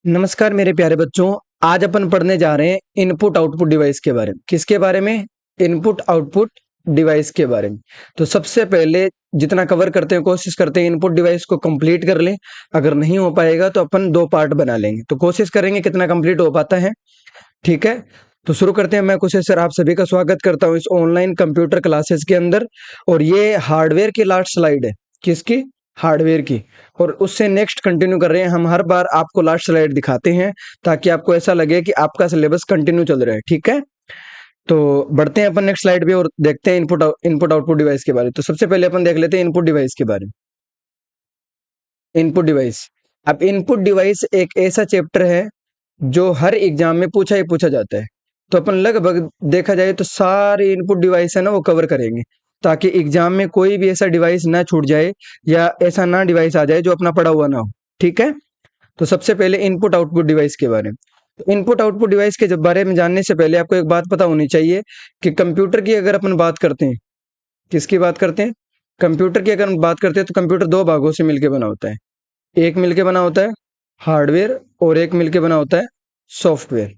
नमस्कार मेरे प्यारे बच्चों। आज अपन पढ़ने जा रहे हैं इनपुट आउटपुट डिवाइस के बारे में। किसके बारे में? इनपुट आउटपुट डिवाइस के बारे में। तो सबसे पहले जितना कवर करते हैं कोशिश करते हैं इनपुट डिवाइस को कंप्लीट कर लें। अगर नहीं हो पाएगा तो अपन दो पार्ट बना लेंगे, तो कोशिश करेंगे कितना कंप्लीट हो पाता है। ठीक है, तो शुरू करते हैं। मैं कुशेश सर आप सभी का स्वागत करता हूँ इस ऑनलाइन कंप्यूटर क्लासेस के अंदर। और ये हार्डवेयर की लास्ट स्लाइड है। किसकी? हार्डवेयर की। और उससे नेक्स्ट कंटिन्यू कर रहे हैं। हम हर बार आपको लास्ट स्लाइड दिखाते हैं ताकि आपको ऐसा लगे कि आपका सिलेबस कंटिन्यू चल रहा है। ठीक है, तो बढ़ते हैं अपन नेक्स्ट स्लाइड पे और देखते हैं इनपुट आउटपुट डिवाइस के बारे में। तो सबसे पहले अपन देख लेते हैं इनपुट डिवाइस के बारे में। Input device. अब इनपुट डिवाइस एक ऐसा चैप्टर है जो हर एग्जाम में पूछा ही पूछा जाता है। तो अपन लगभग देखा जाए तो सारे इनपुट डिवाइस है ना वो कवर करेंगे, ताकि एग्जाम में कोई भी ऐसा डिवाइस ना छूट जाए या ऐसा ना डिवाइस आ जाए जो अपना पड़ा हुआ ना हो। ठीक है, तो सबसे पहले इनपुट आउटपुट डिवाइस के बारे में। तो इनपुट आउटपुट डिवाइस के जब बारे में जानने से पहले आपको एक बात पता होनी चाहिए कि कंप्यूटर की अगर अपन बात करते हैं, किसकी बात करते हैं? कंप्यूटर की अगर हम बात करते हैं तो कंप्यूटर दो भागों से मिलकर बना होता है। एक मिलके बना होता है हार्डवेयर और एक मिलके बना होता है सॉफ्टवेयर।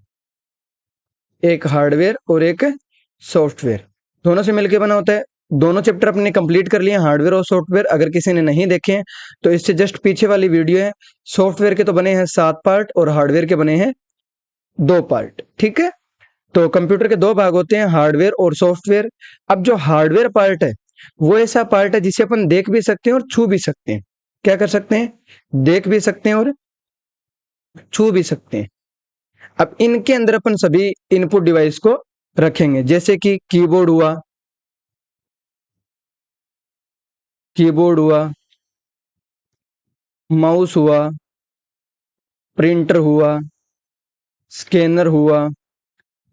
एक हार्डवेयर और एक सॉफ्टवेयर, दोनों से मिलके बना होता है। दोनों चैप्टर अपने कंप्लीट कर लिए, हार्डवेयर और सॉफ्टवेयर। अगर किसी ने नहीं देखे हैं तो इससे जस्ट पीछे वाली वीडियो है। सॉफ्टवेयर के तो बने हैं 7 पार्ट और हार्डवेयर के बने हैं 2 पार्ट। ठीक है, तो कंप्यूटर के दो भाग होते हैं, हार्डवेयर और सॉफ्टवेयर। अब जो हार्डवेयर पार्ट है वो ऐसा पार्ट है जिसे अपन देख भी सकते हैं और छू भी सकते हैं। क्या कर सकते हैं? देख भी सकते हैं और छू भी सकते हैं। अब इनके अंदर अपन सभी इनपुट डिवाइस को रखेंगे, जैसे कि कीबोर्ड हुआ, माउस हुआ, प्रिंटर हुआ, स्कैनर हुआ।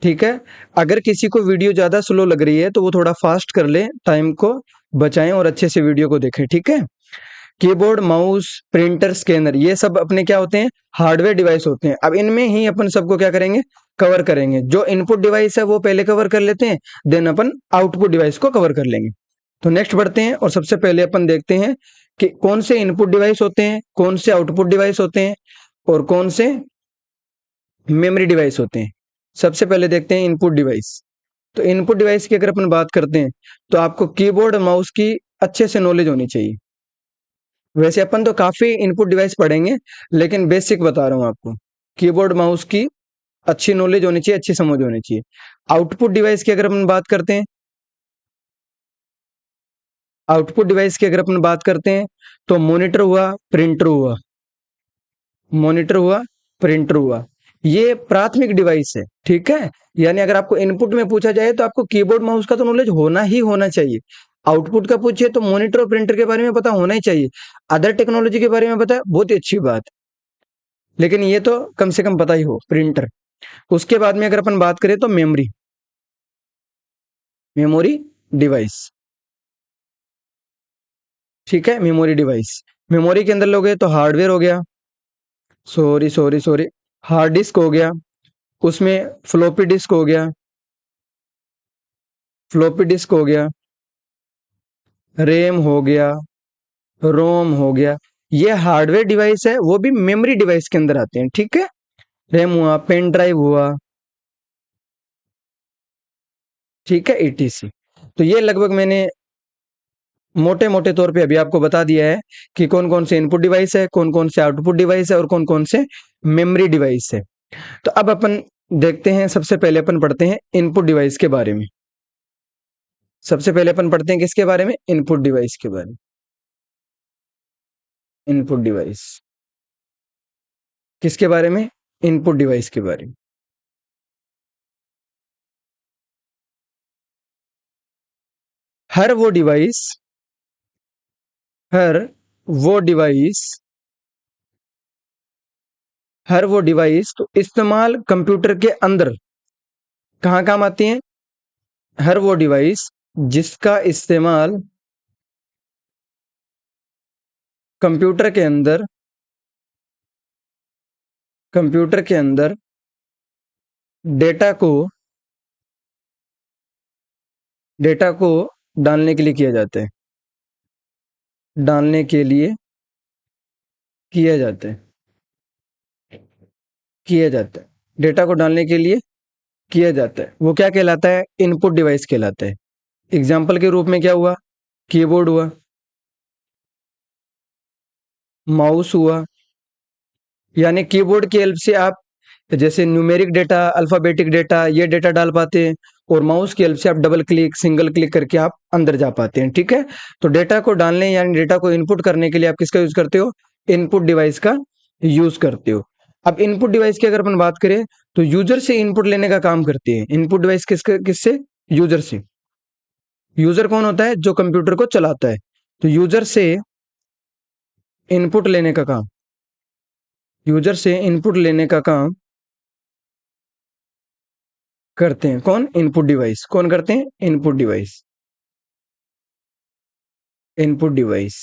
ठीक है, अगर किसी को वीडियो ज्यादा स्लो लग रही है तो वो थोड़ा फास्ट कर ले, टाइम को बचाएं और अच्छे से वीडियो को देखें। ठीक है, कीबोर्ड, माउस, प्रिंटर, स्कैनर, ये सब अपने क्या होते हैं? हार्डवेयर डिवाइस होते हैं। अब इनमें ही अपन सबको क्या करेंगे? कवर करेंगे। जो इनपुट डिवाइस है वो पहले कवर कर लेते हैं, देन अपन आउटपुट डिवाइस को कवर कर लेंगे। तो नेक्स्ट बढ़ते हैं और सबसे पहले अपन देखते हैं कि कौन से इनपुट डिवाइस होते हैं, कौन से आउटपुट डिवाइस होते हैं और कौन से मेमोरी डिवाइस होते हैं। सबसे पहले देखते हैं इनपुट डिवाइस। तो इनपुट डिवाइस की अगर अपन बात करते हैं तो आपको कीबोर्ड माउस की अच्छे से नॉलेज होनी चाहिए। वैसे अपन तो काफी इनपुट डिवाइस पढ़ेंगे, लेकिन बेसिक बता रहा हूं आपको। कीबोर्ड माउस की अच्छी नॉलेज होनी चाहिए, अच्छी समझ होनी चाहिए। आउटपुट डिवाइस की अगर अपन बात करते हैं, आउटपुट डिवाइस की अगर अपन बात करते हैं तो मॉनिटर हुआ, प्रिंटर हुआ, मॉनिटर हुआ, प्रिंटर हुआ, ये प्राथमिक डिवाइस है। ठीक है, यानी अगर आपको इनपुट में पूछा जाए तो आपको कीबोर्ड माउस का तो नॉलेज होना ही होना चाहिए। आउटपुट का पूछिए तो मॉनिटर और प्रिंटर के बारे में पता होना ही चाहिए। अदर टेक्नोलॉजी के बारे में पता है, बहुत ही अच्छी बात, लेकिन ये तो कम से कम पता ही हो, प्रिंटर। उसके बाद में अगर अपन बात करें तो मेमोरी, मेमोरी डिवाइस। ठीक है, मेमोरी डिवाइस। मेमोरी के अंदर लोगे तो हार्डवेयर हो गया, सॉरी हार्ड डिस्क हो गया, उसमें फ्लॉपी डिस्क हो गया, फ्लॉपी डिस्क हो गया, रैम हो गया, रोम हो गया। ये हार्डवेयर डिवाइस है, वो भी मेमोरी डिवाइस के अंदर आते हैं। ठीक है, रैम हुआ, पेन ड्राइव हुआ। ठीक है, ईटीसी। तो ये लगभग मैंने मोटे मोटे तौर पे अभी आपको बता दिया है कि कौन कौन से इनपुट डिवाइस है, कौन कौन से आउटपुट डिवाइस है और कौन कौन से मेमोरी डिवाइस है। तो अब अपन देखते हैं, सबसे पहले अपन पढ़ते हैं इनपुट डिवाइस के बारे में। सबसे पहले अपन पढ़ते हैं किसके बारे में? इनपुट डिवाइस के बारे में। इनपुट डिवाइस किसके बारे में? इनपुट डिवाइस के बारे में। हर वो डिवाइस, हर वो डिवाइस, हर वो डिवाइस तो इस्तेमाल कंप्यूटर के अंदर कहाँ काम आती है? हर वो डिवाइस जिसका इस्तेमाल कंप्यूटर के अंदर, कंप्यूटर के अंदर डेटा को, डेटा को डालने के लिए किया जाता है, डालने के लिए किया जाता है। किया जाता है, डेटा को डालने के लिए किया जाता है, वो क्या कहलाता है? इनपुट डिवाइस कहलाता है। एग्जाम्पल के रूप में क्या हुआ? कीबोर्ड हुआ, माउस हुआ। यानी कीबोर्ड की हेल्प से आप जैसे न्यूमेरिक डेटा, अल्फाबेटिक डेटा, ये डेटा डाल पाते हैं, और माउस की हेल्प से आप डबल क्लिक, सिंगल क्लिक करके आप अंदर जा पाते हैं। ठीक है, तो डेटा को डालने यानी डेटा को इनपुट करने के लिए आप किसका यूज करते हो? इनपुट डिवाइस का यूज करते हो। अब इनपुट डिवाइस की अगर अपन बात करें तो यूजर से इनपुट लेने का काम करती है। इनपुट डिवाइस किससे? यूजर से। यूजर कौन होता है? जो कंप्यूटर को चलाता है। तो यूजर से इनपुट लेने का काम, यूजर से इनपुट लेने का काम करते हैं कौन? Input device. कौन करते हैं? Input device. Input device.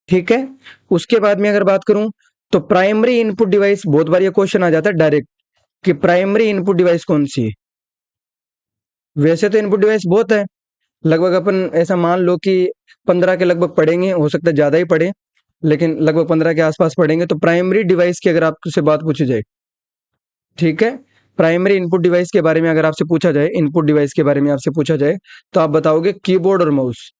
ठीक है, उसके बाद में अगर बात करूं तो प्राइमरी इनपुट डिवाइस, बहुत बार ये क्वेश्चन आ जाता है डायरेक्ट कि प्राइमरी इनपुट डिवाइस कौन सी है। वैसे तो इनपुट डिवाइस बहुत है, लगभग अपन ऐसा मान लो कि 15 के लगभग पढ़ेंगे, हो सकता है ज्यादा ही पढ़े, लेकिन लगभग 15 के आसपास पढ़ेंगे। तो प्राइमरी डिवाइस की अगर आपसे बात पूछी जाए, ठीक है, प्राइमरी इनपुट डिवाइस के बारे में अगर आपसे पूछा जाए, इनपुट डिवाइस के बारे में आपसे पूछा जाए, तो आप बताओगे कीबोर्ड और माउस।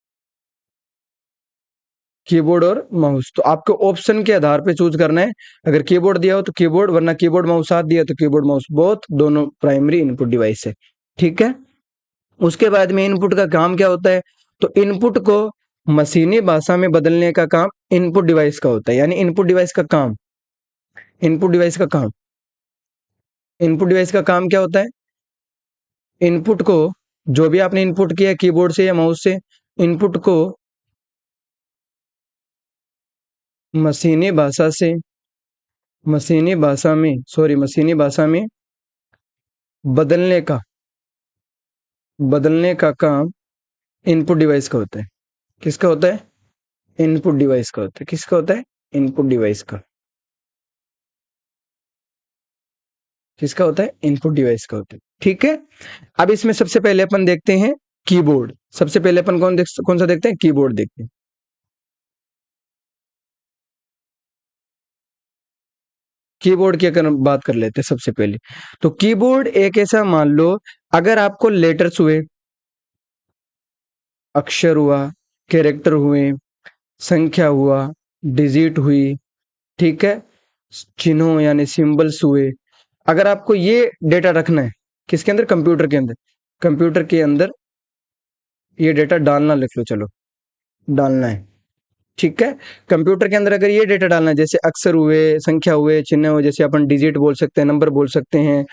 कीबोर्ड और माउस, तो आपको ऑप्शन के आधार पे चूज करना है। अगर कीबोर्ड दिया हो तो कीबोर्ड, वरना कीबोर्ड माउस साथ दिया तो कीबोर्ड माउस, बोथ दोनों प्राइमरी इनपुट डिवाइस है। ठीक है, उसके बाद में इनपुट का काम क्या होता है? तो इनपुट को मशीनी भाषा में बदलने का काम इनपुट डिवाइस का होता है। यानी इनपुट डिवाइस का काम, इनपुट डिवाइस का काम, इनपुट डिवाइस का काम क्या होता है? इनपुट को, जो भी आपने इनपुट किया कीबोर्ड से या माउस से, इनपुट को मशीनी भाषा से, मशीनी भाषा में बदलने का, बदलने का काम इनपुट डिवाइस का होता है। किसका होता है? इनपुट डिवाइस का होता है। किसका होता है? इनपुट डिवाइस का। किसका होता है? इनपुट डिवाइस का होता है। ठीक है, अब इसमें सबसे पहले अपन देखते हैं कीबोर्ड। सबसे पहले अपन कौन सा देखते हैं? कीबोर्ड देखते हैं। कीबोर्ड की अगर हम बात कर लेते हैं सबसे पहले, तो कीबोर्ड एक ऐसा, मान लो अगर आपको लेटर्स हुए, अक्षर हुआ, कैरेक्टर हुए, संख्या हुआ, डिजिट हुई, ठीक है, चिन्हों यानी सिंबल्स हुए, अगर आपको ये डेटा रखना है किसके अंदर? कंप्यूटर के अंदर। कंप्यूटर के अंदर ये डेटा डालना, लिख लो, चलो, डालना है। ठीक है, कंप्यूटर के अंदर अगर ये डेटा डालना है, जैसे अक्षर हुए, संख्या हुए, चिन्ह हुए, जैसे अपन डिजिट बोल सकते हैं, नंबर बोल सकते हैं,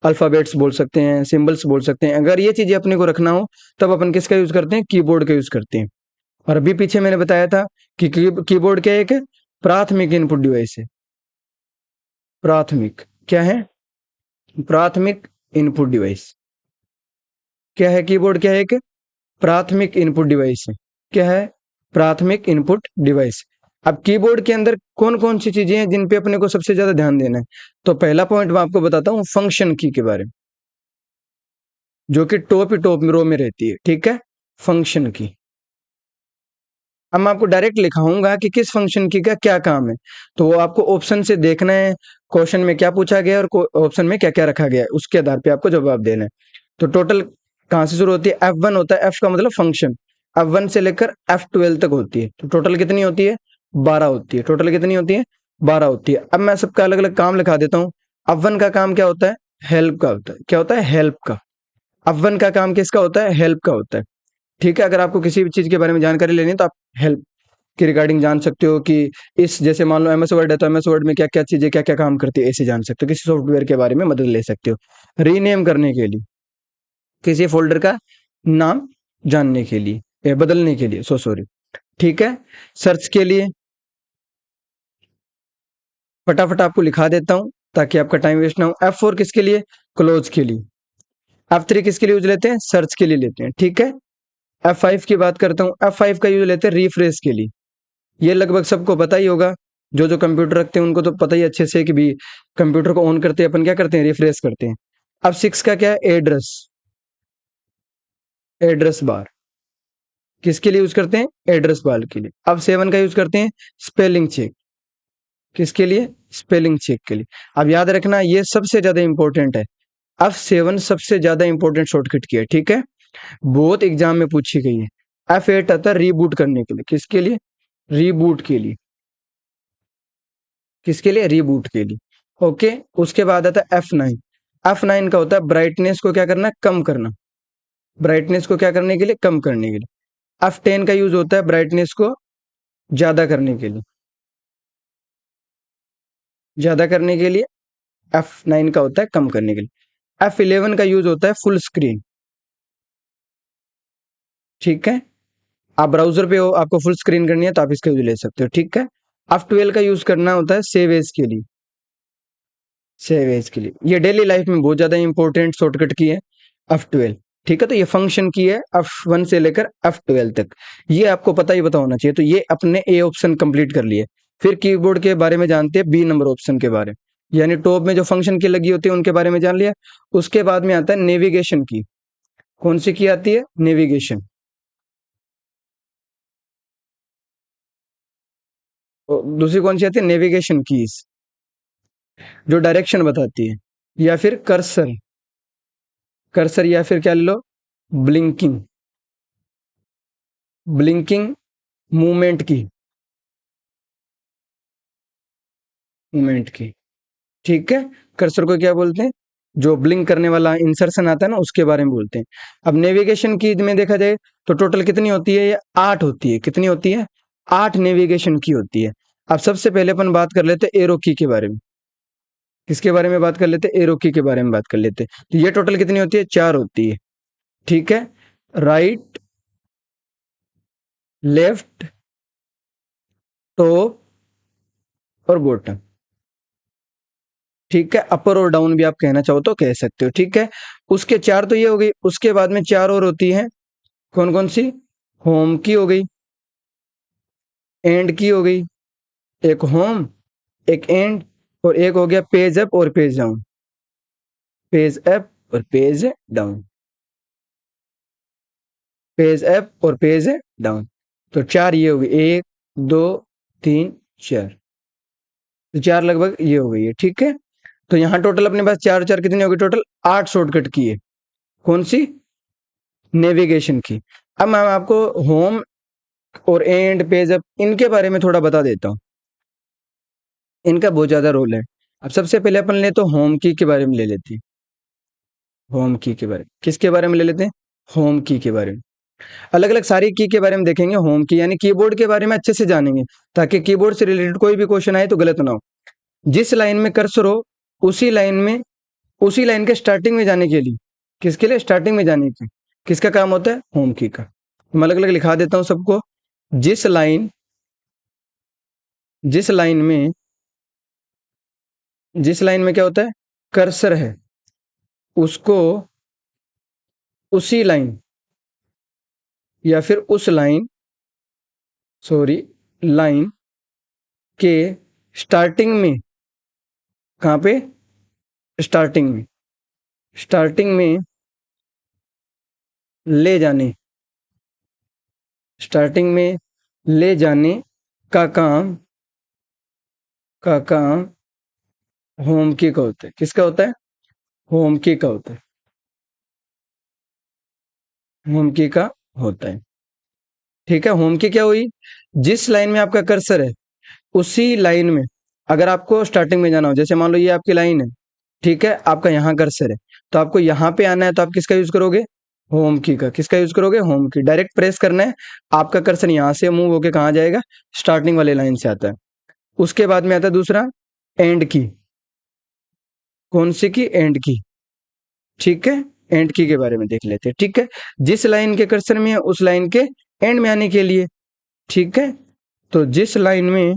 अल्फाबेट्स बोल सकते हैं, सिंबल्स बोल सकते हैं, अगर ये चीजें अपने को रखना हो तब अपन किसका यूज करते हैं? कीबोर्ड का यूज करते हैं। और अभी पीछे मैंने बताया था कि कीबोर्ड क्या है? एक प्राथमिक इनपुट डिवाइस है। प्राथमिक क्या है? प्राथमिक इनपुट डिवाइस। क्या है कीबोर्ड? क्या है? एक प्राथमिक इनपुट डिवाइस है। क्या है? प्राथमिक इनपुट डिवाइस। अब कीबोर्ड के अंदर कौन कौन सी चीजें हैं जिन पे अपने को सबसे ज्यादा ध्यान देना है? तो पहला पॉइंट मैं आपको बताता हूँ फंक्शन की के बारे में, जो कि टॉप रो में रहती है। ठीक है, फंक्शन की। अब मैं आपको डायरेक्ट लिखाऊंगा कि किस फंक्शन की का क्या काम है, तो वो आपको ऑप्शन से देखना है, क्वेश्चन में क्या पूछा गया है और ऑप्शन में क्या क्या रखा गया है, उसके आधार पे आपको जवाब देना है। तो टोटल कहाँ से शुरू होती है? F1 होता है, F का मतलब फंक्शन। F1 से लेकर F12 तक होती है। तो टोटल कितनी होती है? 12 होती है। टोटल कितनी होती है? 12 होती है। अब मैं सबका अलग अलग काम लिखा देता हूँ। F1 का काम क्या होता है? हेल्प का होता है। क्या होता है? हेल्प का। F1 का काम किसका होता है? हेल्प का होता है। ठीक है, अगर आपको किसी भी चीज के बारे में जानकारी लेनी है तो आप हेल्प के रिगार्डिंग जान सकते हो कि इस, जैसे मान लो एमएस वर्ड है तो एमएस वर्ड में क्या क्या चीजें, क्या क्या काम करती है, ऐसे जान सकते हो। किसी सॉफ्टवेयर के बारे में मदद ले सकते हो रीनेम करने के लिए, किसी फोल्डर का नाम जानने के लिए या बदलने के लिए, सॉरी। ठीक है, सर्च के लिए फटाफट आपको लिखा देता हूं ताकि आपका टाइम वेस्ट ना हो। F4 किसके लिए? क्लोज के लिए। F3 किसके लिए यूज लेते हैं? सर्च के लिए लेते हैं। ठीक है, F5 की बात करता हूँ। F5 का यूज लेते हैं रिफ्रेश के लिए। ये लगभग सबको पता ही होगा, जो जो कंप्यूटर रखते हैं उनको तो पता ही अच्छे से कि भी कंप्यूटर को ऑन करते हैं अपन क्या करते हैं? रिफ्रेश करते हैं। अब 6 का क्या है? Address, address bar. किसके लिए यूज करते हैं? एड्रेस बार के लिए। अब 7 का यूज करते हैं स्पेलिंग चेक। किसके लिए? स्पेलिंग चेक के लिए। अब याद रखना ये सबसे ज्यादा इंपॉर्टेंट है। F7 सबसे ज्यादा इंपॉर्टेंट शॉर्टकट की है, ठीक है, बहुत एग्जाम में पूछी गई है। F8 आता है रीबूट करने के लिए, किसके लिए? रीबूट के लिए, किसके लिए? रीबूट के लिए। ओके, उसके बाद आता है F9। F9 का होता है ब्राइटनेस को क्या करना? कम करना। ब्राइटनेस को क्या करने के लिए? कम करने के लिए। F10 का यूज होता है ब्राइटनेस को ज्यादा करने के लिए, ज्यादा करने के लिए। F9 का होता है कम करने के लिए। F11 का यूज होता है फुल स्क्रीन, ठीक है। आप ब्राउजर पे हो, आपको फुल स्क्रीन करनी है तो आप इसका यूज ले सकते हो, ठीक है। F12 का यूज करना होता है सेव एज के लिए, सेव एज के लिए। ये डेली लाइफ में बहुत ज्यादा इंपॉर्टेंट शॉर्टकट की है F12, ठीक है। तो ये फंक्शन की है F1 से लेकर F12 तक, ये आपको पता ही पता होना चाहिए। तो ये अपने ए ऑप्शन कंप्लीट कर लिए। फिर कीबोर्ड के बारे में जानते हैं बी नंबर ऑप्शन के बारे में, यानी टॉप में जो फंक्शन की लगी होती है उनके बारे में जान लिया। उसके बाद में आता है नेविगेशन की। कौन सी की आती है? नेविगेशन। दूसरी कौन सी आती है? नेविगेशन कीज, जो डायरेक्शन बताती है। या फिर कर्सर, कर्सर या फिर क्या ले लो? ब्लिंकिंग, ब्लिंकिंग मूवमेंट की, मूवमेंट की, ठीक है। कर्सर को क्या बोलते हैं? जो ब्लिंक करने वाला इंसर्शन आता है ना, उसके बारे में बोलते हैं। अब नेविगेशन की में देखा जाए तो टोटल कितनी होती है? ये 8 होती है। कितनी होती है? 8 नेविगेशन की होती है। अब सबसे पहले अपन बात कर लेते हैं एरो की के बारे में। किसके बारे में बात कर लेते हैं? एरो की के बारे में बात कर लेते हैं। तो ये टोटल कितनी होती है? 4 होती है, ठीक है। राइट, लेफ्ट, टॉप और बॉटम, ठीक है। अपर और डाउन भी आप कहना चाहो तो कह सकते हो, ठीक है। उसके 4 तो ये हो गई। उसके बाद में 4 और होती है। कौन कौन सी? होम की हो गई, एंड की हो गई, एक होम, एक एंड, और एक हो गया पेज अप और पेज डाउन, पेज अप और पेज डाउन, पेज अप और पेज डाउन। तो 4 ये हो गई, 1 2 3 4। तो 4 लगभग ये हो गई है, ठीक है। तो यहाँ टोटल अपने पास 4 4 कितनी हो गई? टोटल 8 शॉर्टकट की है। कौन सी? नेविगेशन की। अब मैं आपको होम और एंड पेज अप इनके बारे में थोड़ा बता देता हूँ। इनका बहुत ज्यादा रोल है। अब सबसे पहले अपन ले तो होम की के बारे में ले लेते हैं। होम की के बारे में, किसके बारे में ले लेते हैं? होम की के बारे में। अलग अलग सारी की के बारे में देखेंगे। होम की यानी कीबोर्ड के बारे में अच्छे से जानेंगे, ताकि कीबोर्ड से रिलेटेड कोई भी क्वेश्चन आए तो गलत ना हो। जिस लाइन में कर्सर हो उसी लाइन में, उसी लाइन के स्टार्टिंग में जाने के लिए, किसके लिए? स्टार्टिंग में जाने के, किसका काम होता है? होम की का। मैं अलग अलग लिखा देता हूं सबको। जिस लाइन, जिस लाइन में, जिस लाइन में क्या होता है? कर्सर है, उसको उसी लाइन या फिर उस लाइन, सॉरी, लाइन के स्टार्टिंग में, कहाँ पे? स्टार्टिंग में, स्टार्टिंग में ले जाने, स्टार्टिंग में ले जाने का काम, का काम होम की का होता है। किसका होता है? होम की का होता है, होम की का होता है, ठीक है। होम की क्या हुई? जिस लाइन में आपका कर्सर है उसी लाइन में, अगर आपको स्टार्टिंग में जाना हो, जैसे मान लो ये आपकी लाइन है, ठीक है, आपका यहाँ कर्सर है, तो आपको यहाँ पे आना है तो आप किसका यूज करोगे? होम की का। किसका यूज करोगे? होम की। डायरेक्ट प्रेस करना है, आपका कर्सर यहाँ से मूव होके कहाँ जाएगा? स्टार्टिंग वाले लाइन से आता है। उसके बाद में आता है दूसरा, एंड की। कौन सी की? एंड की, ठीक है। एंड की के बारे में देख लेते हैं, ठीक है। जिस लाइन के कर्सर में है उस लाइन के एंड में आने के लिए, ठीक है। तो जिस लाइन में,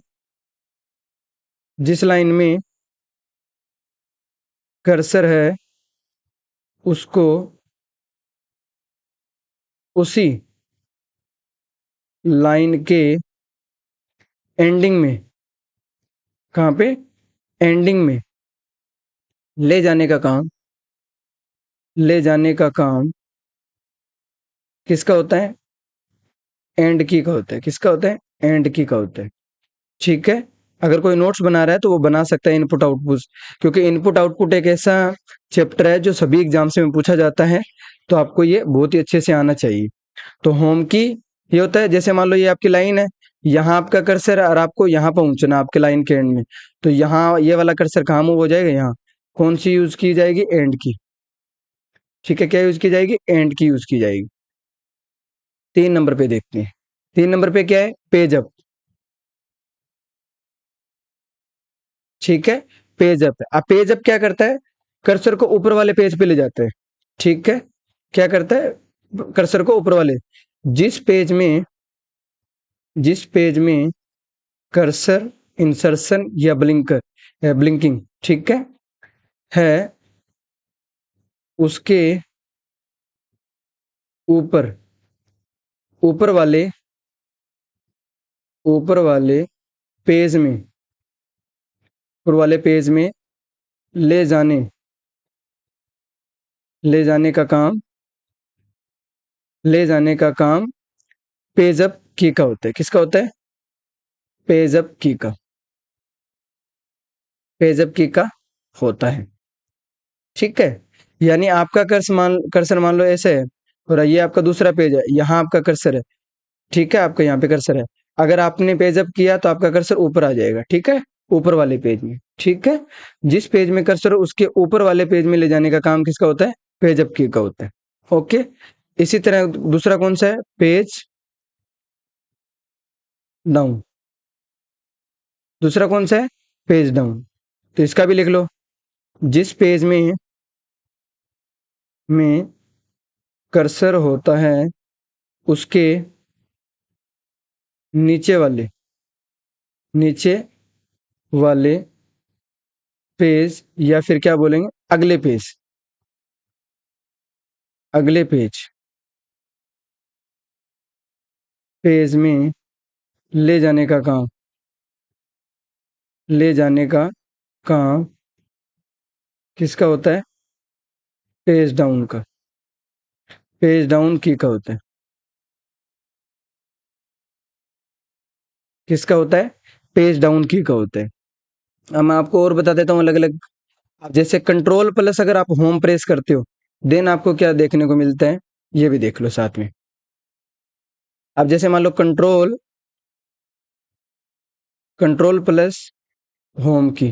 जिस लाइन में कर्सर है उसको उसी लाइन के एंडिंग में, कहाँ पे? एंडिंग में ले जाने का काम, ले जाने का काम किसका होता है? एंड की का होता है। किसका होता है? एंड की का होता है, ठीक है। अगर कोई नोट्स बना रहा है तो वो बना सकता है इनपुट आउटपुट, क्योंकि इनपुट आउटपुट एक ऐसा चैप्टर है जो सभी एग्जाम्स में पूछा जाता है, तो आपको ये बहुत ही अच्छे से आना चाहिए। तो होम की ये होता है, जैसे मान लो ये आपकी लाइन है, यहाँ आपका कर्सर है और आपको यहाँ पहुंचना आपके लाइन के एंड में, तो यहाँ ये वाला कर्सर कहाँ मूव हो जाएगा, यहाँ कौन सी यूज की जाएगी, एंड की। ठीक है, क्या यूज की जाएगी, एंड की यूज की जाएगी। 3 नंबर पे देखते हैं, 3 नंबर पे क्या है, पेज अप। ठीक है, पेज अप। अब पेज अप क्या करता है, कर्सर को ऊपर वाले पेज पे ले जाता है। ठीक है, क्या करता है, कर्सर को ऊपर वाले, जिस पेज में जिस पेज में कर्सर इंसर्शन या ब्लिंकर ब्लिंकिंग, ठीक है उसके ऊपर ऊपर वाले ऊपर वाले पेज में ऊपर वाले पेज में ले जाने ले जाने का काम ले जाने का काम पेज अप की का होता है। किसका होता है, पेज अप की का, पेज अप की का होता है। ठीक है, यानी आपका कर्सर मान लो ऐसे है, और ये आपका दूसरा पेज है, यहाँ आपका कर्सर है। ठीक है, आपका यहाँ पे कर्सर है, अगर आपने पेज अप किया तो आपका कर्सर ऊपर आ जाएगा। ठीक है, ऊपर वाले पेज में। ठीक है, जिस पेज में कर्सर हो उसके ऊपर वाले पेज में ले जाने का काम किसका होता है, पेज अप की का होता है। ओके, इसी तरह दूसरा कौन सा है, पेज डाउन। दूसरा कौन सा है, पेज डाउन। तो इसका भी लिख लो, जिस पेज में कर्सर होता है उसके नीचे वाले नीचे वाले पेज, या फिर क्या बोलेंगे, अगले पेज पेज में ले जाने का काम ले जाने का काम किसका होता है, पेज डाउन का, पेज डाउन की का होता है। किसका होता है, पेज डाउन की का होता है। अब मैं आपको और बता देता हूँ अलग अलग। अब जैसे कंट्रोल प्लस अगर आप होम प्रेस करते हो, देन आपको क्या देखने को मिलता है, ये भी देख लो साथ में। अब जैसे मान लो कंट्रोल प्लस होम की,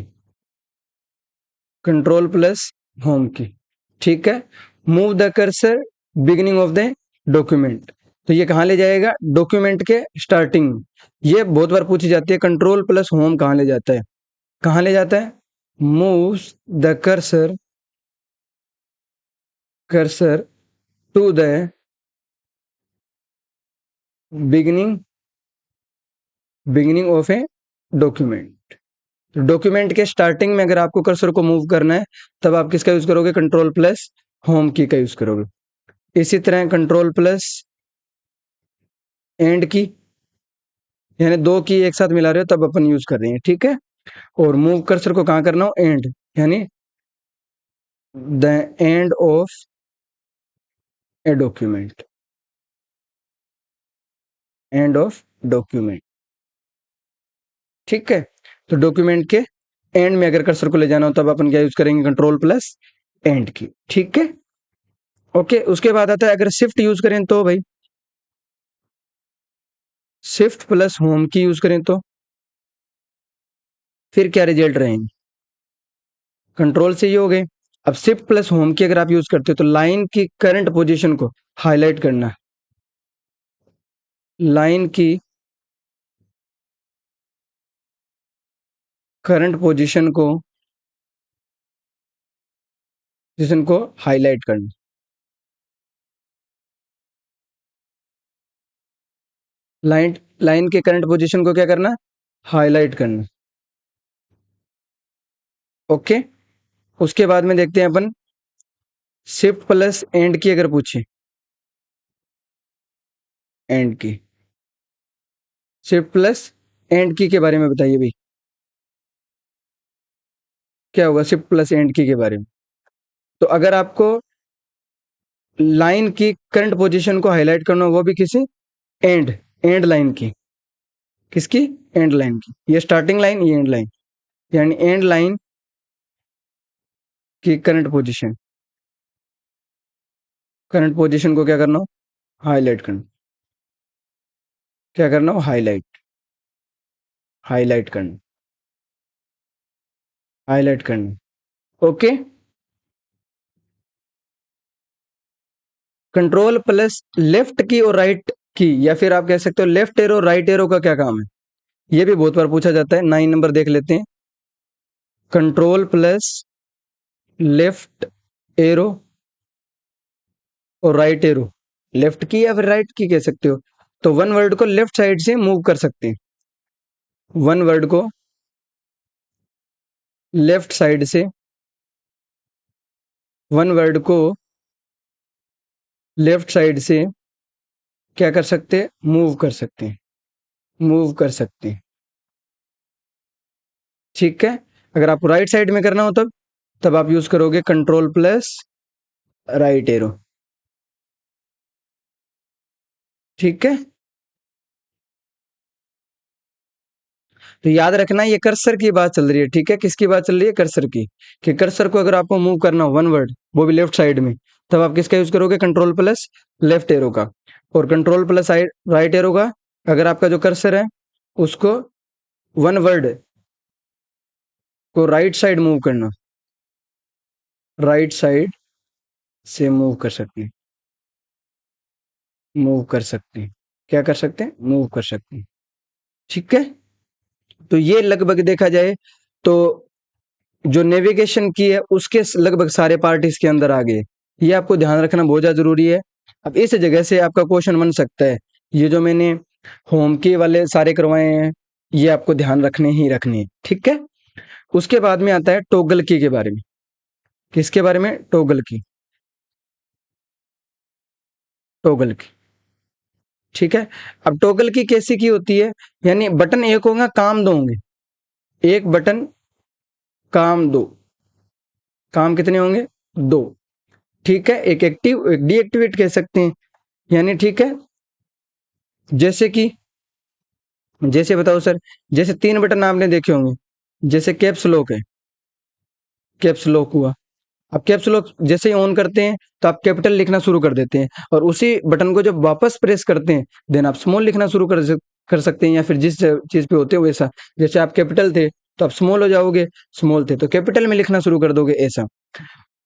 कंट्रोल प्लस होम की। ठीक है, move the cursor beginning of the document, तो ये कहाँ ले जाएगा, डॉक्यूमेंट के स्टार्टिंग में। ये बहुत बार पूछी जाती है, कंट्रोल प्लस होम कहाँ ले जाता है, कहाँ ले जाता है, moves the cursor to the beginning beginning of a document. तो डॉक्यूमेंट के स्टार्टिंग में अगर आपको कर्सर को मूव करना है, तब आप किसका यूज करोगे, कंट्रोल प्लस होम की का यूज करोगे। इसी तरह कंट्रोल प्लस एंड की, यानी दो की एक साथ मिला रहे हो तब अपन यूज कर रहे हैं। ठीक है, और मूव कर्सर को कहाँ करना हो, एंड, यानी the end of a document, end of document. ठीक है, तो डॉक्यूमेंट के एंड में अगर कर्सर को ले जाना हो तब अपन क्या यूज करेंगे, कंट्रोल प्लस एंड की। ठीक है, ओके। उसके बाद आता है अगर शिफ्ट यूज करें तो भाई, शिफ्ट प्लस होम की यूज करें तो फिर क्या रिजल्ट रहेंगे, कंट्रोल से ये हो गए। अब शिफ्ट प्लस होम की अगर आप यूज करते हो तो लाइन की करंट पोजीशन को हाईलाइट करना, लाइन की करंट पोजीशन को हाईलाइट करना, लाइन लाइन के करंट पोजीशन को क्या करना, हाईलाइट करना। ओके, उसके बाद में देखते हैं अपन शिफ्ट प्लस एंड की अगर पूछे, एंड की, शिफ्ट प्लस एंड की के बारे में बताइए भाई, क्या होगा शिफ्ट प्लस एंड की के बारे में। तो अगर आपको लाइन की करंट पोजीशन को हाईलाइट करना हो, वो भी किसी एंड एंड लाइन की, किसकी, एंड लाइन की, ये स्टार्टिंग लाइन, ये एंड लाइन, यानी एंड लाइन की करंट पोजीशन को क्या करना हो, हाईलाइट करना, क्या करना हो, हाईलाइट करना, हाईलाइट करना। ओके, कंट्रोल प्लस लेफ्ट की और राइट की, या फिर आप कह सकते हो लेफ्ट एरो राइट एरो का क्या काम है, ये भी बहुत बार पूछा जाता है। 9 नंबर देख लेते हैं। कंट्रोल प्लस लेफ्ट एरो और राइट एरो, लेफ्ट की या फिर राइट की कह सकते हो, तो वन वर्ड को लेफ्ट साइड से मूव कर सकते हैं, वन वर्ड को लेफ्ट साइड से, वन वर्ड को लेफ्ट साइड से क्या कर सकते हैं, मूव कर सकते हैं, मूव कर सकते हैं। ठीक है, अगर आपको राइट साइड में करना हो तब आप यूज करोगे कंट्रोल प्लस राइट एरो। ठीक है, तो याद रखना ये कर्सर की बात चल रही है। ठीक है, किसकी बात चल रही है, कर्सर की, कि कर्सर को अगर आपको मूव करना हो वन वर्ड, वो भी लेफ्ट साइड में, तब आप किसका यूज करोगे, कंट्रोल प्लस लेफ्ट एरो का। और कंट्रोल प्लस राइट एरो का, अगर आपका जो कर्सर है उसको वन वर्ड को राइट साइड मूव करना, राइट साइड से मूव कर सकते हैं, मूव कर सकते हैं, क्या कर सकते हैं, मूव कर सकते हैं। ठीक है, तो ये लगभग देखा जाए तो जो नेविगेशन की है उसके लगभग सारे पार्ट इसके अंदर आ गए। ये आपको ध्यान रखना बहुत ज्यादा जरूरी है। अब इस जगह से आपका क्वेश्चन बन सकता है, ये जो मैंने होम की वाले सारे करवाए हैं ये आपको ध्यान रखने ही रखने हैं। ठीक है, उसके बाद में आता है टॉगल की के बारे में। किसके बारे में, टॉगल की, टॉगल की। ठीक है, अब टॉगल की कैसी की होती है, यानी बटन एक होगा काम दो होंगे, एक बटन काम दो, काम कितने होंगे, दो। ठीक है, एक एक्टिव एक डीएक्टिवेट कह सकते हैं, यानी ठीक है, जैसे कि, जैसे बताओ सर, जैसे 3 बटन आपने देखे होंगे, जैसे कैप्स लॉक है, कैप्स लॉक हुआ। अब कैप्स लॉक जैसे ही ऑन करते हैं तो आप कैपिटल लिखना शुरू कर देते हैं, और उसी बटन को जब वापस प्रेस करते हैं देन आप स्मॉल लिखना शुरू कर सकते हैं, या फिर जिस चीज पे होते हो वैसा। जैसे आप कैपिटल थे तो आप स्मॉल हो जाओगे, स्मॉल थे तो कैपिटल में लिखना शुरू कर दोगे, ऐसा।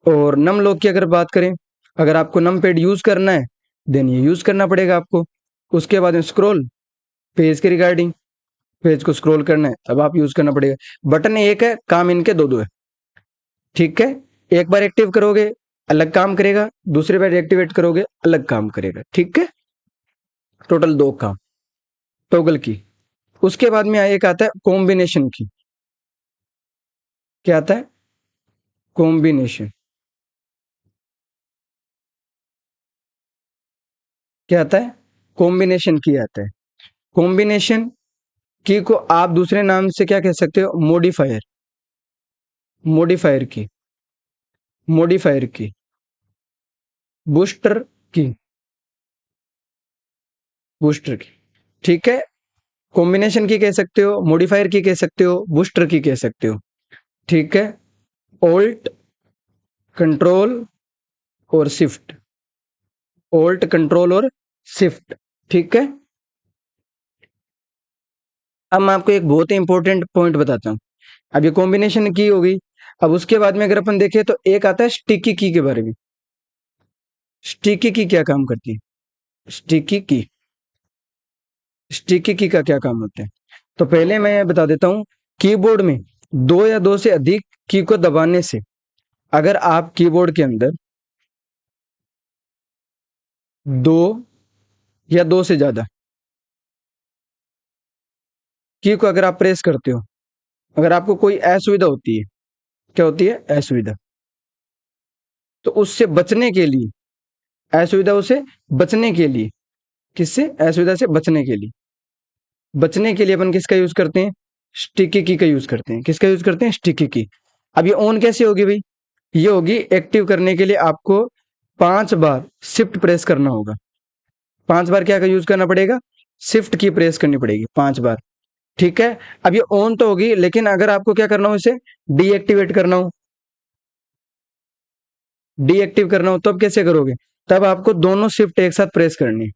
और नम लॉक की अगर बात करें, अगर आपको नम पैड यूज करना है देन ये यूज करना पड़ेगा आपको। उसके बाद में स्क्रॉल, पेज के रिगार्डिंग, पेज को स्क्रॉल करना है तब आप यूज करना पड़ेगा। बटन एक है, काम इनके दो दो है। ठीक है, एक बार एक्टिव करोगे अलग काम करेगा, दूसरी बार एक्टिवेट करोगे अलग काम करेगा। ठीक है, टोटल 2 काम टॉगल की। उसके बाद में एक आता है कॉम्बिनेशन की। क्या आता है, कॉम्बिनेशन। क्या आता है, कॉम्बिनेशन की आता है। कॉम्बिनेशन की को आप दूसरे नाम से क्या कह सकते हो, मॉडिफायर, मॉडिफायर की, मॉडिफायर की, बूस्टर की, बूस्टर की। ठीक है, कॉम्बिनेशन की कह सकते हो, मॉडिफायर की कह सकते हो, बूस्टर की कह सकते हो। ठीक है, ऑल्ट, कंट्रोल और शिफ्ट, ऑल्ट कंट्रोल और शिफ्ट। ठीक है, अब मैं आपको एक बहुत ही इंपॉर्टेंट पॉइंट बताता हूँ। अब ये कॉम्बिनेशन की होगी, अब उसके बाद में अगर अपन देखें तो एक आता है स्टिकी की के बारे में। स्टिकी की क्या काम करती है, स्टिकी की, स्टिकी की का क्या काम होता है। तो पहले मैं बता देता हूँ, कीबोर्ड में दो या दो से अधिक की को दबाने से, अगर आप कीबोर्ड के अंदर दो या दो से ज्यादा की को अगर आप प्रेस करते हो, अगर आपको कोई असुविधा होती है, क्या होती है, असुविधा, तो उससे बचने के लिए, असुविधाओं से बचने के लिए, किससे, असुविधा से बचने के लिए, बचने के लिए अपन किसका यूज करते हैं, स्टिकी की का यूज करते हैं। किसका यूज करते हैं, स्टिकी की। अब ये ऑन कैसे होगी भाई, ये होगी एक्टिव करने के लिए आपको 5 बार शिफ्ट प्रेस करना होगा। 5 बार क्या का यूज करना पड़ेगा, शिफ्ट की प्रेस करनी पड़ेगी 5 बार। ठीक है। अब ये ऑन तो होगी, लेकिन अगर आपको क्या करना हो, इसे डीएक्टिवेट करना हो, डीएक्टिव करना हो, तब कैसे करोगे? तब आपको दोनों शिफ्ट एक साथ प्रेस करनी है,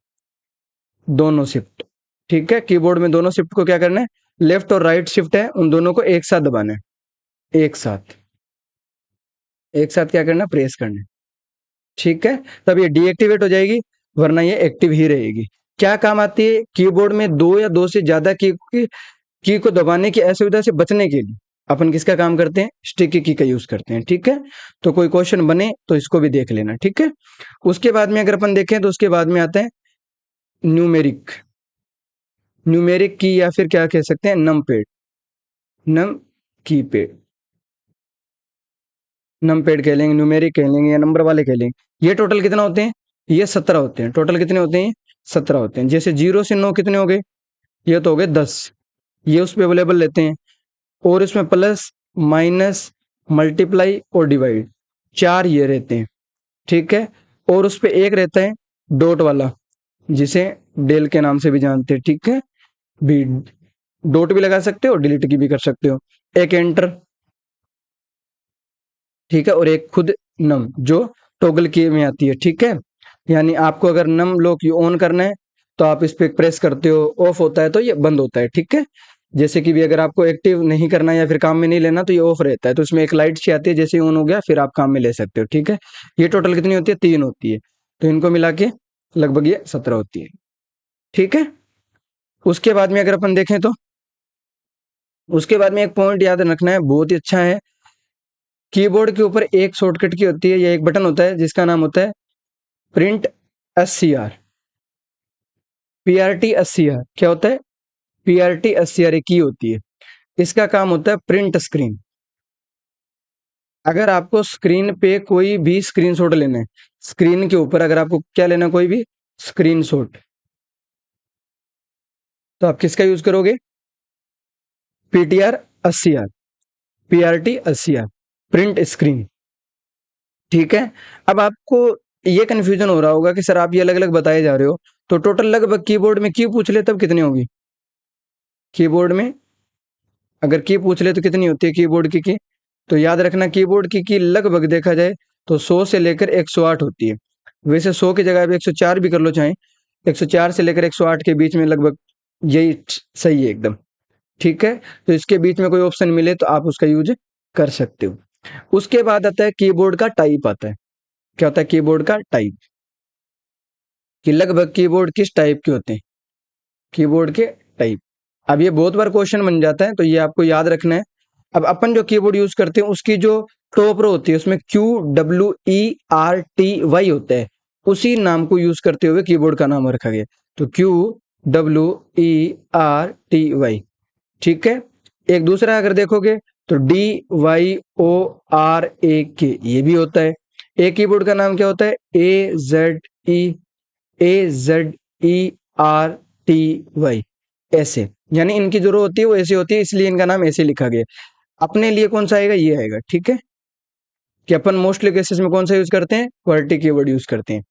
दोनों शिफ्ट। ठीक है, कीबोर्ड में दोनों शिफ्ट को क्या करना है, लेफ्ट और राइट शिफ्ट है, उन दोनों को एक साथ दबाना है, एक साथ, एक साथ क्या करना, प्रेस करना है। ठीक है, तब ये डीएक्टिवेट हो जाएगी, वरना ये एक्टिव ही रहेगी। क्या काम आती है? कीबोर्ड में दो या दो से ज्यादा की को दबाने की असुविधा से बचने के लिए अपन किसका काम करते हैं, स्टिकी की का यूज करते हैं। ठीक है, तो कोई क्वेश्चन बने तो इसको भी देख लेना। ठीक है, उसके बाद में अगर अपन देखें तो उसके बाद में आता है न्यूमेरिक, न्यूमेरिक की, या फिर क्या कह सकते हैं, नम पैड, नम की पैड, नम पैड कह लेंगे, न्यूमेरिक कह लेंगे, या नंबर वाले कह लेंगे। ये टोटल कितना होते हैं? ये 17 होते हैं। टोटल कितने होते हैं? 17 होते हैं। जैसे 0 से 9 कितने हो गए? ये तो हो गए 10, ये उस पे अवेलेबल रहते हैं। और इसमें प्लस, माइनस, मल्टीप्लाई और डिवाइड, 4 ये रहते हैं। ठीक है, और उस पे एक रहता है डॉट वाला, जिसे डेल के नाम से भी जानते हैं। ठीक है, भी डॉट भी लगा सकते हो, डिलीट की भी कर सकते हो। एक एंटर, ठीक है, और एक खुद नम, जो टॉगल की में आती है। ठीक है, यानी आपको अगर नम लॉक ऑन करना है तो आप इस पे प्रेस करते हो, ऑफ होता है तो ये बंद होता है। ठीक है, जैसे कि भी अगर आपको एक्टिव नहीं करना या फिर काम में नहीं लेना तो ये ऑफ रहता है, तो इसमें एक लाइट सी आती है, जैसे ऑन हो गया फिर आप काम में ले सकते हो। ठीक है, ये टोटल कितनी होती है? 3 होती है, तो इनको मिला के लगभग ये 17 होती है। ठीक है, उसके बाद में अगर अपन देखें तो उसके बाद में एक पॉइंट याद रखना है, बहुत ही अच्छा है। कीबोर्ड के ऊपर एक शॉर्टकट की होती है, या एक बटन होता है जिसका नाम होता है प्रिंट एससीआर, पीआरटी एससीआर। क्या होता है? पीआरटी एससीआर एक की होती है, इसका काम होता है प्रिंट स्क्रीन। अगर आपको स्क्रीन पे कोई भी स्क्रीनशॉट लेना है, स्क्रीन के ऊपर अगर आपको क्या लेना है, कोई भी स्क्रीनशॉट, तो आप किसका यूज करोगे? PTR 80R, PRT 80R, print screen. ठीक है, अब आपको ये कंफ्यूजन हो रहा होगा कि सर आप ये अलग अलग बताए जा रहे हो, तो टोटल लगभग कीबोर्ड में की पूछ ले तब कितनी होगी? कीबोर्ड में अगर की पूछ ले तो कितनी होती है कीबोर्ड की? तो याद रखना, कीबोर्ड की लगभग देखा जाए तो 100 से लेकर 108 होती है। वैसे 100 की जगह पे 104 भी कर लो चाहे, 104 से लेकर 108 के बीच में लगभग यही सही है एकदम। ठीक है, तो इसके बीच में कोई ऑप्शन मिले तो आप उसका यूज कर सकते हो। उसके बाद आता है कीबोर्ड का टाइप आता है। क्या होता है कीबोर्ड का टाइप? कि लगभग कीबोर्ड किस टाइप के होते हैं, कीबोर्ड के टाइप। अब ये बहुत बार क्वेश्चन बन जाता है, तो ये आपको याद रखना है। अब अपन जो कीबोर्ड यूज करते हैं उसकी जो टॉप रो होती है उसमें QWERTY होता है, उसी नाम को यूज करते हुए कीबोर्ड का नाम रखा गया, तो QWERTY। ठीक है, एक दूसरा अगर देखोगे तो DYORAK, ये भी होता है। एक कीबोर्ड का नाम क्या होता है? AZERTY, ऐसे, यानी इनकी जो रो होती है वो ऐसी होती है, इसलिए इनका नाम ऐसे लिखा गया। अपने लिए कौन सा आएगा? ये आएगा। ठीक है, कि अपन मोस्टली केसेस में कौन सा यूज करते हैं? क्वालिटी कीवर्ड यूज करते हैं।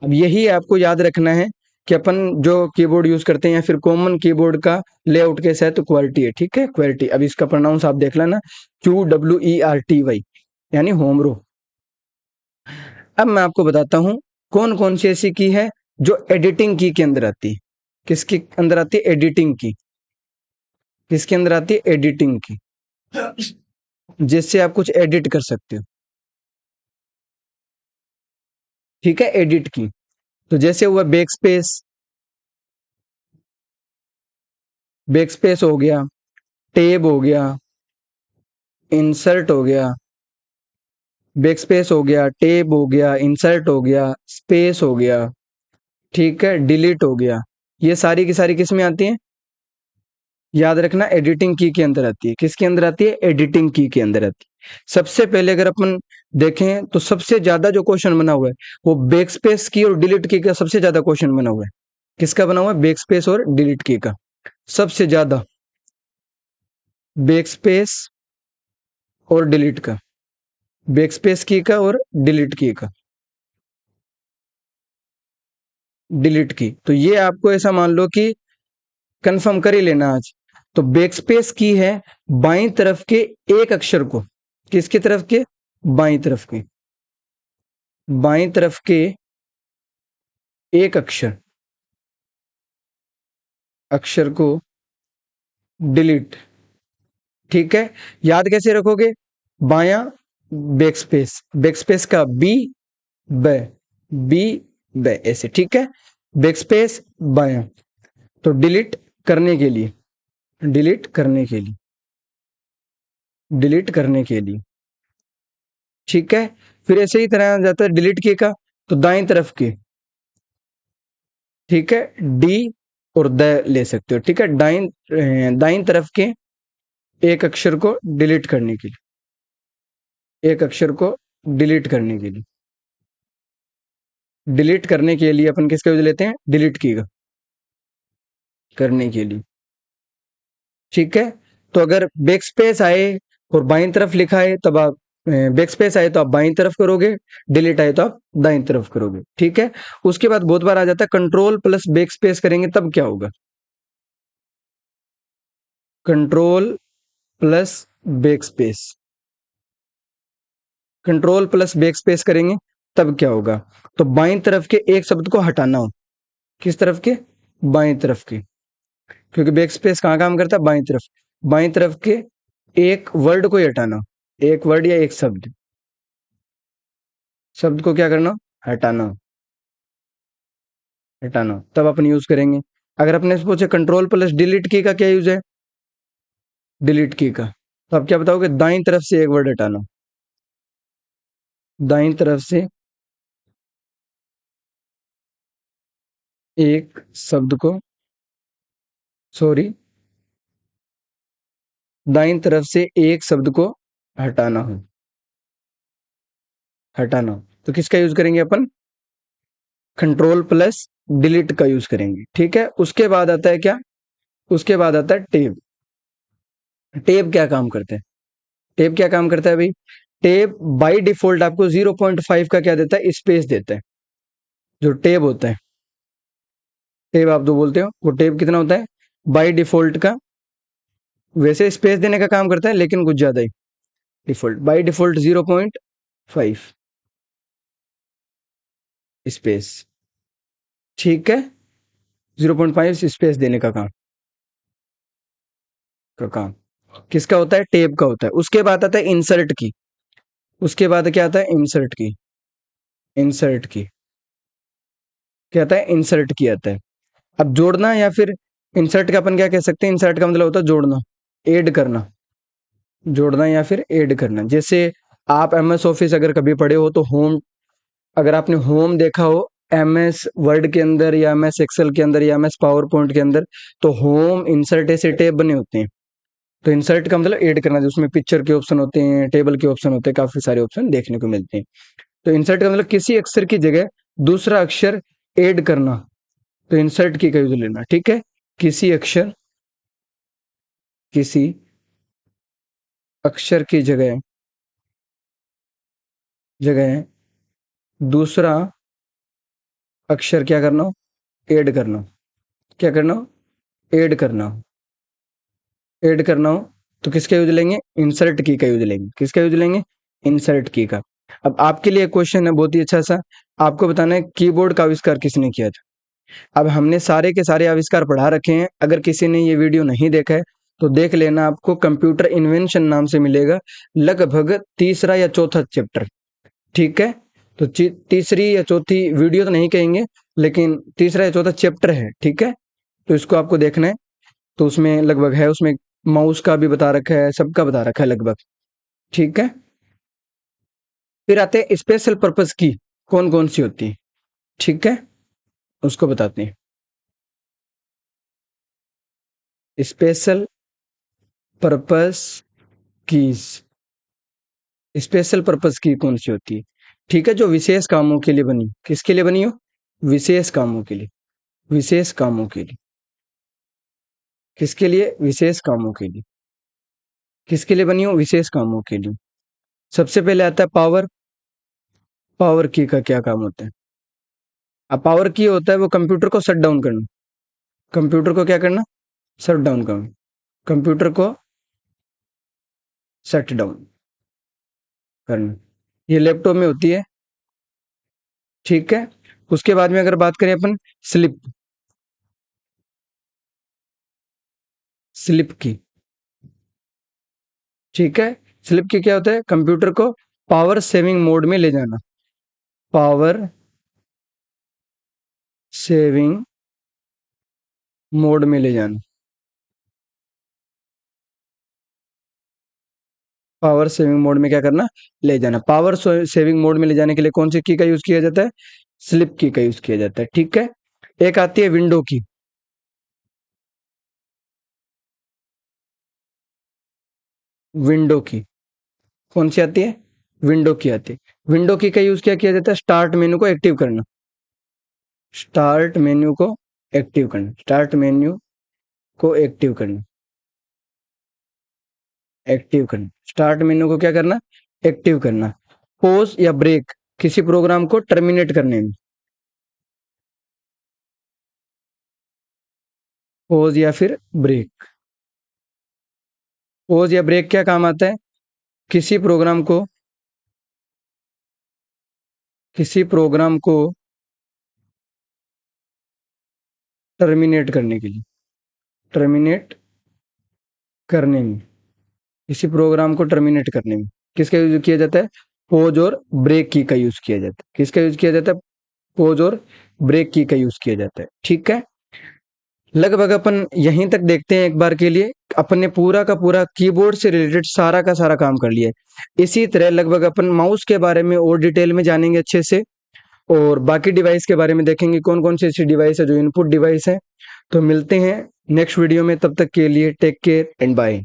अब यही आपको याद रखना है कि अपन जो कीबोर्ड यूज करते हैं या फिर कॉमन कीबोर्ड का लेआउट कैसा है, तो क्वालिटी है। ठीक है, क्वालिटी। अब इसका प्रोनाउंस आप देख लेना, QWERTY, यानी होम रो। अब मैं आपको बताता हूं कौन कौन सी ऐसी की है जो एडिटिंग की के अंदर आती है। किसके अंदर आती है? एडिटिंग की। किसके अंदर आती है? एडिटिंग की, जिससे आप कुछ एडिट कर सकते हो। ठीक है, एडिट की, तो जैसे हुआ बैक स्पेस, बैक स्पेस हो गया, टेब हो गया, इंसर्ट हो गया, बैक स्पेस हो गया, टेब हो गया, इंसर्ट हो गया, स्पेस हो गया, ठीक है, डिलीट हो गया। ये सारी की सारी किस में आती हैं? याद रखना, एडिटिंग की के अंदर आती है। किसके अंदर आती है? एडिटिंग की के अंदर आती है। सबसे पहले अगर अपन देखें तो सबसे ज्यादा जो क्वेश्चन बना हुआ है वो बैक स्पेस की और डिलीट की का सबसे ज्यादा क्वेश्चन बना हुआ है। किसका बना हुआ है? बैक स्पेस और डिलीट की का सबसे ज्यादा, बैक स्पेस और डिलीट का, बैक स्पेस की का और डिलीट की का, डिलीट की। तो ये आपको ऐसा मान लो कि कंफर्म कर ही लेना आज, तो बैकस्पेस की है बाईं तरफ के एक अक्षर को, किसकी तरफ के, बाईं तरफ के, बाईं तरफ के एक अक्षर, अक्षर को डिलीट। ठीक है, याद कैसे रखोगे, बायां बैकस्पेस, बैकस्पेस का बी ब, बी ब, ऐसे। ठीक है, बैकस्पेस बायां, तो डिलीट करने के लिए, डिलीट करने के लिए, डिलीट करने के लिए। ठीक है, फिर ऐसे ही तरह जाता है डिलीट की का, तो दाएं तरफ की, ठीक है, डी और द ले सकते हो। ठीक है, दाईं तरफ के एक अक्षर को डिलीट करने के लिए, एक अक्षर को डिलीट करने के लिए, डिलीट करने के लिए अपन किसका यूज लेते हैं, डिलीट की का, करने के लिए। ठीक है, तो अगर बैक स्पेस आए और बाईं तरफ लिखा है तब आप, बैक स्पेस आए तो आप बाईं तरफ करोगे, डिलीट आए तो आप दाईं तरफ करोगे। ठीक है, उसके बाद बहुत बार आ जाता है कंट्रोल प्लस बैक स्पेस करेंगे तब क्या होगा, control plus back space, control plus back space करेंगे तब क्या होगा, तो बाईं तरफ के एक शब्द को हटाना हो, किस तरफ के, बाईं तरफ के, क्योंकि बैक स्पेस कहाँ काम करता है, बाईं तरफ, बाईं तरफ के एक वर्ड को ही हटाना, एक वर्ड या एक शब्द, शब्द को क्या करना, हटाना, हटाना, तब अपन यूज करेंगे। अगर अपने से पूछे कंट्रोल प्लस डिलीट की का क्या यूज है, डिलीट की का, तो आप क्या बताओगे, दाईं तरफ से एक वर्ड हटाना, दाईं तरफ से एक शब्द को, सॉरी, दाईं तरफ से एक शब्द को हटाना हो, हटाना, तो किसका यूज करेंगे अपन, कंट्रोल प्लस डिलीट का यूज करेंगे। ठीक है, उसके बाद आता है क्या, उसके बाद आता है टेब। टेब क्या काम करते हैं, टेब क्या काम करता है भाई, टेब बाय डिफॉल्ट आपको 0.5 का क्या देता है, स्पेस देता है। जो टेब होता है, टेब आप जो बोलते हो वो टेब कितना होता है, बाय डिफॉल्ट का, वैसे स्पेस देने का काम करता है लेकिन कुछ ज्यादा ही, डिफॉल्ट बाय डिफॉल्ट 0.5 स्पेस। ठीक है, 0.5 स्पेस देने का काम किसका होता है, टेब का होता है। उसके बाद आता है इंसर्ट की, उसके बाद क्या आता है, इंसर्ट की, इंसर्ट की क्या आता है, इंसर्ट की आता है। अब जोड़ना या फिर इंसर्ट का अपन क्या कह सकते हैं, इंसर्ट का मतलब होता है जोड़ना, ऐड करना, जोड़ना या फिर ऐड करना। जैसे आप एमएस ऑफिस अगर कभी पढ़े हो तो होम, अगर आपने होम देखा हो एमएस वर्ड के अंदर या एमएस एक्सेल के अंदर या एमएस पावर पॉइंट के अंदर, तो होम इंसर्ट ऐसे टैब बने होते हैं। तो इंसर्ट का मतलब ऐड करना, जिसमें पिक्चर के ऑप्शन होते हैं, टेबल के ऑप्शन होते हैं, काफी सारे ऑप्शन देखने को मिलते हैं। तो इंसर्ट का मतलब किसी अक्षर की जगह दूसरा अक्षर ऐड करना, तो इंसर्ट की का यूज लेना। ठीक है, किसी अक्षर, किसी अक्षर की जगह, जगह दूसरा अक्षर क्या करना हो, ऐड करना, क्या करना हो, ऐड करना, ऐड करना हो, तो किसका यूज लेंगे, इंसर्ट की का यूज लेंगे, किसका यूज लेंगे, इंसर्ट की का। अब आपके लिए क्वेश्चन है बहुत ही अच्छा सा, आपको बताना है कीबोर्ड का आविष्कार किसने किया था। अब हमने सारे के सारे आविष्कार पढ़ा रखे हैं, अगर किसी ने ये वीडियो नहीं देखा है तो देख लेना, आपको कंप्यूटर इन्वेंशन नाम से मिलेगा, लगभग तीसरा या चौथा चैप्टर। ठीक है, तो तीसरी या चौथी वीडियो तो नहीं कहेंगे, लेकिन तीसरा या चौथा चैप्टर है। ठीक है, तो इसको आपको देखना है, तो उसमें लगभग है, उसमें माउस का भी बता रखा है, सबका बता रखा है लगभग। ठीक है, फिर आते हैं स्पेशल पर्पस की कौन कौन सी होती है। ठीक है, उसको बताते हैं। Special purpose keys, special purpose की कौन सी होती है, ठीक है, जो विशेष कामों के लिए बनी, किसके लिए बनी हो, विशेष कामों के लिए, विशेष कामों के लिए, किसके लिए, विशेष कामों के लिए, किसके लिए बनी हो, विशेष कामों के लिए। सबसे पहले आता है पावर, पावर की का क्या काम होता है, अब पावर की होता है वो कंप्यूटर को शट डाउन करना, कंप्यूटर को क्या करना, शट डाउन करना। कंप्यूटर को शट डाउन करना, ये लैपटॉप में होती है। ठीक है, उसके बाद में अगर बात करें अपन स्लिप, स्लिप की, ठीक है, स्लिप की क्या होता है, कंप्यूटर को पावर सेविंग मोड में ले जाना, पावर सेविंग मोड में ले जाना, पावर सेविंग मोड में क्या करना, ले जाना। पावर सेविंग मोड में ले जाने के लिए कौन सी की का यूज किया जाता है, स्लिप की का यूज किया जाता है। ठीक है, एक आती है विंडो की, विंडो की कौन सी आती है, विंडो की आती है। विंडो की का यूज क्या किया जाता है, स्टार्ट मेन्यू को एक्टिव करना, स्टार्ट मेन्यू को एक्टिव करना, स्टार्ट मेन्यू को एक्टिव करना, एक्टिव करना, स्टार्ट मेन्यू को क्या करना, एक्टिव करना। पॉज या ब्रेक, किसी प्रोग्राम को टर्मिनेट करने में, पॉज या फिर ब्रेक, पॉज या ब्रेक क्या काम आता है, किसी प्रोग्राम को, किसी प्रोग्राम को टर्मिनेट करने के लिए, टर्मिनेट करने में, किसी प्रोग्राम को टर्मिनेट करने में किसका यूज किया जाता है, पॉज और ब्रेक की का यूज किया जाता है। किसका यूज किया जाता है, पॉज और ब्रेक की का यूज किया जाता है। ठीक है, लगभग अपन यहीं तक देखते हैं एक बार के लिए, अपन ने पूरा का पूरा कीबोर्ड से रिलेटेड सारा का सारा काम कर लिया है। इसी तरह लगभग अपन माउस के बारे में और डिटेल में जानेंगे अच्छे से, और बाकी डिवाइस के बारे में देखेंगे कौन कौन सी ऐसी डिवाइस है जो इनपुट डिवाइस है। तो मिलते हैं नेक्स्ट वीडियो में, तब तक के लिए टेक केयर एंड बाय।